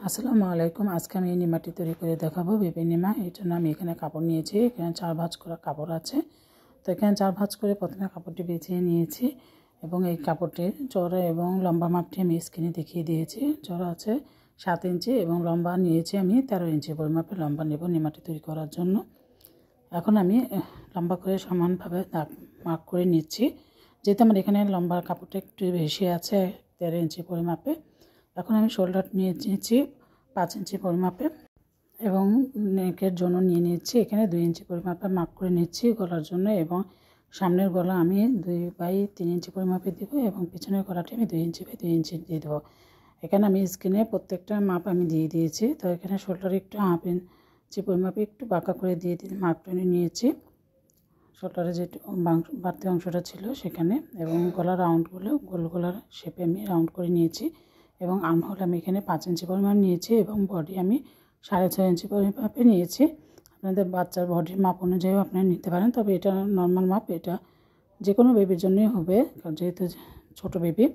আসসালামু আলাইকুম। আজকে আমি এই নিমাটি তৈরি করে দেখাবো, বেবি নিমা। এই জন্য আমি এখানে কাপড় নিয়েছি। এখানে 4 ভাঁজ করা কাপড় আছে। তো এখানে 4 ভাঁজ করে প্রথমে কাপড়টি বিছিয়ে নিয়েছি এবং এই কাপড়টির চওড়া এবং লম্বা মাপটি আমি স্ক্রিনে দেখিয়ে দিয়েছি। চওড়া আছে 7 ইঞ্চি এবং লম্বা নিয়েছি আমি 13 ইঞ্চি পরিমাপে লম্বা নেব নিমাটি তৈরি করার জন্য। এখন আমি লম্বা করে সমানভাবে দাগ মার্ক করে নিচ্ছি। যেহেতু আমার এখানে লম্বা কাপড়টা একটু বেশি আছে 13 ইঞ্চি পরিমাপে। এখন আমি শোল্ডার নিয়েছি 5 ইঞ্চি পরিমাপে এবং নেকের জন্য নিয়ে নিচ্ছি এখানে 2 ইঞ্চি পরিমাপে মার্ক করে নিচ্ছি গলার জন্য, এবং সামনের গলা আমি 2/3 ইঞ্চি পরিমাপে দেব এবং পিছনের গলাটি আমি 2 ইঞ্চি/2 ইঞ্চি দিয়ে দেবো। এখানে আমি স্ক্রিনে প্রত্যেকটা মাপ আমি দিয়ে দিয়েছি। তো এখানে শোল্ডারে একটু 1/2 ইঞ্চি পরিমাপে একটু বাঁকা করে দিয়ে মার্ক করে নিয়েছি শোল্ডারে যে বাড়তি অংশটা ছিল সেখানে, এবং গলার রাউন্ডগুলো গোল গলার শেপে আমি রাউন্ড করে নিয়েছি এবং আর্মহোল আমি এখানে 5 ইঞ্চি পরিমাণ নিয়েছি এবং বডি আমি 6.5 ইঞ্চি পরিমাপে নিয়েছি। আপনাদের বাচ্চার বডির মাপ অনুযায়ী আপনারা নিতে পারেন, তবে এটা নর্মাল মাপ, এটা যে কোনো বেবির জন্যই হবে, যেহেতু ছোটো বেবি।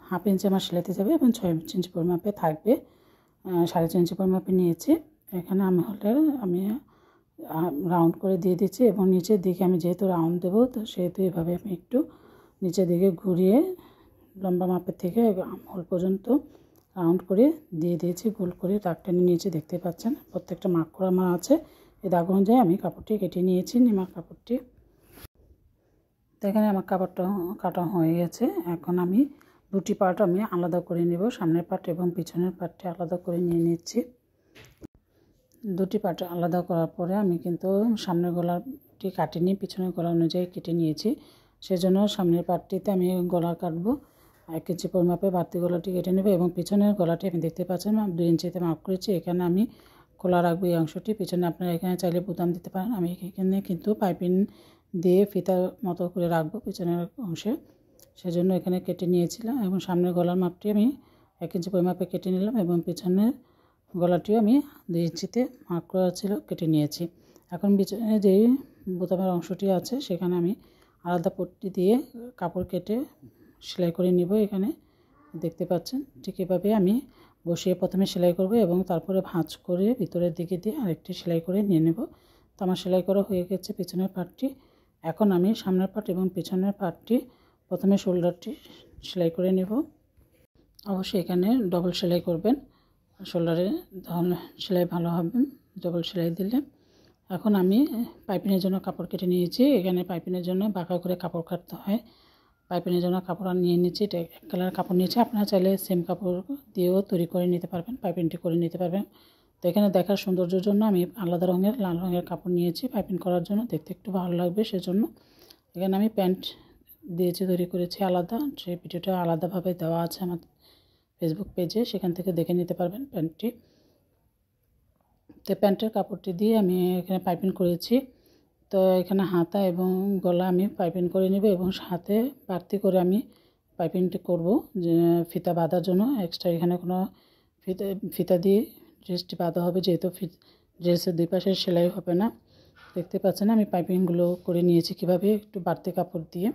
1/2 ইঞ্চি আমার সেলাইতে যাবে এবং 6 ইঞ্চি পরিমাপে থাকবে। 6.5 ইঞ্চি পরিমাপে নিয়েছি। এখানে আমি রাউন্ড করে দিয়ে দিচ্ছি এবং নিচের দিকে আমি যেহেতু রাউন্ড দেবো, তো সেহেতু এভাবে আমি একটু নিচের দিকে ঘুরিয়ে লম্বা মাপের থেকে আর্মহোল পর্যন্ত রাউন্ড করে দিয়ে দিয়েছি। গোল করে দাগ টেনে নিয়েছি, দেখতে পাচ্ছেন প্রত্যেকটা মার্ক করা আমার আছে। এই দাগ অনুযায়ী আমি কাপড়টি কেটে নিয়েছি, নিমার কাপড়টি। তো এখানে আমার কাপড়টা কাটা হয়ে গেছে। এখন আমি দুটি পার্ট আমি আলাদা করে নেব, সামনের পার্ট এবং পিছনের পার্টটি আলাদা করে নিয়ে নিচ্ছি। দুটি পার্ট আলাদা করার পরে আমি কিন্তু সামনের গলাটি কাটিনি, পিছনের গলা অনুযায়ী কেটে নিয়েছি। সেজন্য সামনের পার্টটিতে আমি গলা কাটবো 1 ইঞ্চি পরিমাপে, বাড়তি গলাটি কেটে নেব এবং পিছনের গলাটি আমি দেখতে পাচ্ছেন 2 ইঞ্চিতে মার্ক করেছি। এখানে আমি খোলা রাখবো এই অংশটি। পিছনে আপনারা এখানে চাইলে বুতাম দিতে পারেন। আমি এখানে কিন্তু পাইপিং দিয়ে ফিতার মতো করে রাখবো পিছনের অংশে, সেজন্য এখানে কেটে নিয়েছিলাম এবং সামনের গলার মাপটি আমি 1 ইঞ্চি পরিমাপে কেটে নিলাম এবং পিছনের গলাটিও আমি 2 ইঞ্চিতে মার্ক করা ছিল কেটে নিয়েছি। এখন পিছনে যেই বোতামের অংশটি আছে সেখানে আমি আলাদা পট্টি দিয়ে কাপড় কেটে সেলাই করে নিব। এখানে দেখতে পাচ্ছেন ঠিক এভাবে আমি বসিয়ে প্রথমে সেলাই করব এবং তারপরে ভাঁজ করে ভিতরের দিকে দিয়ে আরেকটি সেলাই করে নিয়ে নেব। তো আমার সেলাই করা হয়ে গেছে পিছনের পার্টটি। এখন আমি সামনের পার্ট এবং পিছনের পার্টটি প্রথমে শোল্ডারটি সেলাই করে নেব। অবশ্যই এখানে ডবল সেলাই করবেন, শোল্ডারে তাহলে সেলাই ভালো হবে ডবল সেলাই দিলে। এখন আমি পাইপিংয়ের জন্য কাপড় কেটে নিয়েছি। এখানে পাইপিংয়ের জন্য বাঁকা করে কাপড় কাটতে হয়। পাইপিংয়ের জন্য কাপড় নিয়ে নিচ্ছি, এটা 1 কালার কাপড় নিয়েছি। আপনারা চাইলে সেম কাপড় দিয়েও তৈরি করে নিতে পারবেন, পাইপিংটি করে নিতে পারবেন। তো এখানে দেখার সৌন্দর্যের জন্য আমি আলাদা রঙের লাল রঙের কাপড় নিয়েছি পাইপিং করার জন্য, দেখতে একটু ভালো লাগবে সেজন্য। এখানে আমি প্যান্ট দিয়েছি, তৈরি করেছি আলাদা, সেই ভিডিওটা আলাদাভাবে দেওয়া আছে আমার ফেসবুক পেজে, সেখান থেকে দেখে নিতে পারবেন প্যান্টটি। তো প্যান্টের কাপড়টি দিয়ে আমি এখানে পাইপিং করেছি। তো এখানে হাতা এবং গলা আমি পাইপিং করে নেব এবং সাথে বাড়তি করে আমি পাইপিংটি করব যে ফিতা বাঁধার জন্য। এক্সট্রা এখানে কোনো ফিতা দিয়ে ড্রেসটি বাঁধা হবে, যেহেতু ড্রেসের দুই পাশে সেলাই হবে না। দেখতে পাচ্ছেন আমি পাইপিংগুলো করে নিয়েছি কীভাবে, একটু বাড়তি কাপড় দিয়ে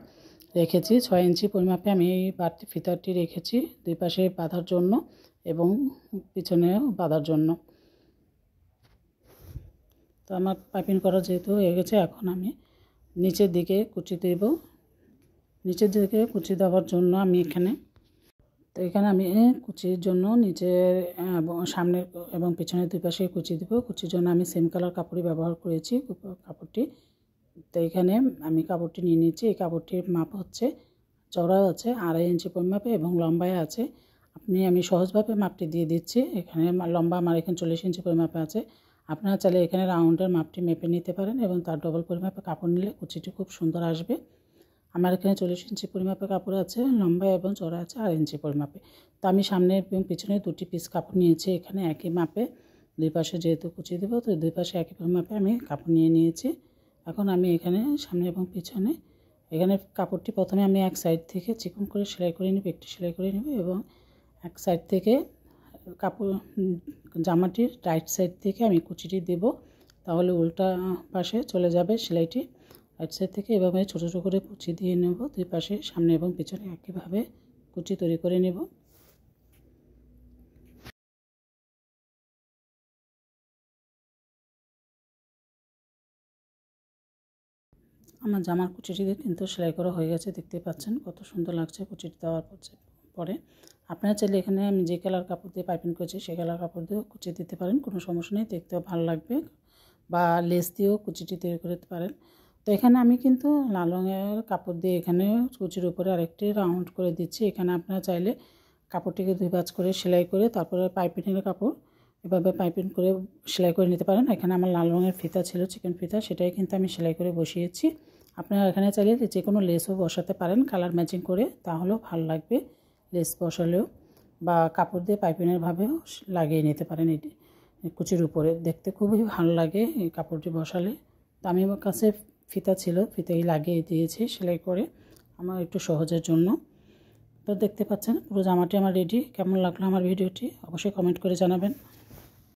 রেখেছি। 6 ইঞ্চি পরিমাপে আমি এই বাড়তি ফিতাটি রেখেছি দুই পাশে বাঁধার জন্য এবং পিছনেও বাঁধার জন্য। তো আমার পাইপিং করা যেহেতু হয়ে গেছে, এখন আমি নিচের দিকে কুচি দেব। নিচের দিকে কুচি দেওয়ার জন্য আমি এখানে আমি কুচির জন্য নিচের সামনের এবং পিছনের দুই পাশে কুচি দেব। কুচির জন্য আমি সেম কালার কাপড়ই ব্যবহার করেছি কাপড়টি। তো এখানে আমি কাপড়টি নিয়ে নিচ্ছি। এই কাপড়টির মাপ হচ্ছে চওড়া আছে 2.5 ইঞ্চি পরিমাপে এবং লম্বায় আছে, আমি সহজভাবে মাপটি দিয়ে দিচ্ছি। এখানে লম্বা আমার এখানে 40 ইঞ্চি পরিমাপে আছে। আপনারা চাইলে এখানে রাউন্ডের মাপটি মেপে নিতে পারেন এবং তার ডবল পরিমাপে কাপড় নিলে কুচিটি খুব সুন্দর আসবে। আমার এখানে 40 ইঞ্চি পরিমাপে কাপড় আছে, লম্বা এবং চওড়া আছে 2.5 ইঞ্চি পরিমাপে। তো আমি সামনে এবং পিছনে 2টি পিস কাপড় নিয়েছি। এখানে একই মাপে দুই পাশে যেহেতু কুচি দেবো, তো দুই পাশে একই পরিমাপে আমি কাপড় নিয়ে নিয়েছি। এখন আমি এখানে সামনে এবং পিছনে এখানে কাপড়টি প্রথমে আমি এক সাইড থেকে চিকন করে সেলাই করে নেব, একটি সেলাই করে নেব এবং এক সাইড থেকে কাপড় জামাটির রাইট সাইড থেকে আমি কুচিটি দেব, তাহলে উল্টা পাশে চলে যাবে সেলাইটি। রাইট সাইড থেকে এভাবে ছোটো ছোটো করে কুচি দিয়ে নেব দুই পাশে, সামনে এবং পিছনে একইভাবে কুচি তৈরি করে নেব। আমার জামার কুচিটি কিন্তু সেলাই করা হয়ে গেছে, দেখতে পাচ্ছেন কত সুন্দর লাগছে কুচিটি দেওয়ার পরে। আপনারা চাইলে এখানে আমি যে কালার কাপড় দিয়ে পাইপিং করেছি সেই কালার কাপড় দিয়েও কুচি দিতে পারেন, কোনো সমস্যা নেই, দেখতেও ভালো লাগবে। বা লেস দিয়েও কুচিটি তৈরি করতে পারেন। তো এখানে আমি কিন্তু লাল রঙের কাপড় দিয়ে এখানে কুচির উপরে আরেকটি রাউন্ড করে দিচ্ছি। এখানে আপনারা চাইলে কাপড়টিকে 2 ভাঁজ করে সেলাই করে তারপরে পাইপিংয়ের কাপড় এভাবে পাইপিং করে সেলাই করে নিতে পারেন। এখানে আমার লাল রঙের ফিতা ছিল, চিকেন ফিতা, সেটাই কিন্তু আমি সেলাই করে বসিয়েছি। আপনারা এখানে চাইলে যে কোনো লেসও বসাতে পারেন কালার ম্যাচিং করে, তাহলেও ভালো লাগবে। লেস বসালেও বা কাপড় দিয়ে পাইপিংয়ের ভাবেও লাগিয়ে নিতে পারেন এটি কুচির উপরে, দেখতে খুবই ভালো লাগে এই কাপড়টি বসালে। তো আমি আমার কাছে ফিতা ছিল, ফিতাই লাগিয়ে দিয়েছি সেলাই করে আমার একটু সহজের জন্য। তো দেখতে পাচ্ছেন পুরো জামাটি আমার রেডি। কেমন লাগলো আমার ভিডিওটি অবশ্যই কমেন্ট করে জানাবেন।